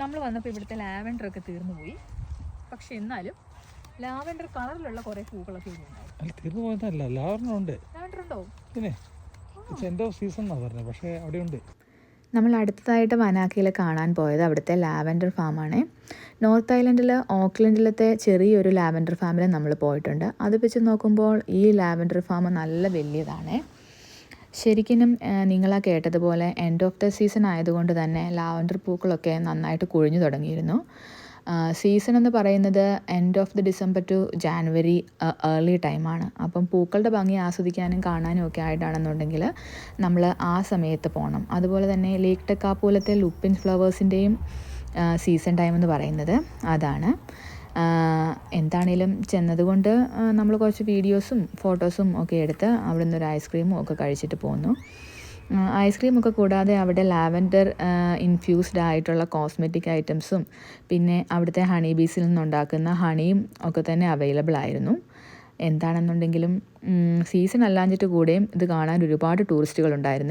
നമ്മൾ വന്നപ്പോൾ ഇവിടുത്തെ ലാവൻഡറൊക്കെ തീർന്നു പോയി. പക്ഷെ എന്നാലും ലാവൻഡർ കളറിലുള്ള കുറേ പൂക്കളൊക്കെ അല്ല തീർന്നു പോയതല്ല, ലാവൻഡർ ഉണ്ട്. ലാവൻഡർ ഉണ്ടോ? പിന്നെ എൻഡ് ഓഫ് സീസൺ എന്നാണ് പറഞ്ഞത്, പക്ഷേ അവിടെ ഉണ്ട്. നമ്മൾ അടുത്തതായിട്ട് വനാക്കയിൽ കാണാൻ പോയത് അവിടുത്തെ ലാവൻഡർ ഫാമാണ്. നോർത്ത് ഐലൻഡിൽ ഓക്ലൻഡിലത്തെ ചെറിയൊരു ലാവൻഡർ ഫാമിൽ നമ്മൾ പോയിട്ടുണ്ട്. അത് വെച്ച് നോക്കുമ്പോൾ ഈ ലാവൻഡർ ഫാം നല്ല വലിയതാണ്. ശരിക്കും നിങ്ങളാ കേട്ടതുപോലെ എൻഡ് ഓഫ് ദ സീസൺ ആയതുകൊണ്ട് തന്നെ ലാവൻഡർ പൂക്കളൊക്കെ നന്നായിട്ട് കൊഴിഞ്ഞു തുടങ്ങിയിരുന്നു. സീസൺ എന്ന് പറയുന്നത് end of the December two January early ടൈമാണ്. അപ്പം പൂക്കളുടെ ഭംഗി ആസ്വദിക്കാനും കാണാനും ഒക്കെ ആയിട്ടാണെന്നുണ്ടെങ്കിൽ നമ്മൾ ആ സമയത്ത് പോകണം. അതുപോലെ തന്നെ ലേക്ക് ടെക്കാപ്പൂലത്തെ ലുപ്പിൻ ഫ്ലവേഴ്സിൻ്റെയും സീസൺ ടൈം എന്ന് പറയുന്നത് അതാണ്. എന്താണേലും ചെന്നതുകൊണ്ട് നമ്മൾ കുറച്ച് വീഡിയോസും ഫോട്ടോസും ഒക്കെ എടുത്ത് അവിടെ നിന്നൊരു ഐസ്ക്രീമും ഒക്കെ കഴിച്ചിട്ട് പോന്നു. ഐസ്ക്രീമൊക്കെ കൂടാതെ അവിടെ ലാവൻഡർ ഇൻഫ്യൂസ്ഡ് ആയിട്ടുള്ള കോസ്മെറ്റിക് ഐറ്റംസും പിന്നെ അവിടുത്തെ ഹണി ബീസിൽ നിന്നുണ്ടാക്കുന്ന ഹണിയും ഒക്കെ തന്നെ അവൈലബിൾ ആയിരുന്നു. എന്താണെന്നുണ്ടെങ്കിലും സീസൺ അല്ലാഞ്ഞിട്ട് കൂടെയും ഇത് കാണാൻ ഒരുപാട് ടൂറിസ്റ്റുകളുണ്ടായിരുന്നു.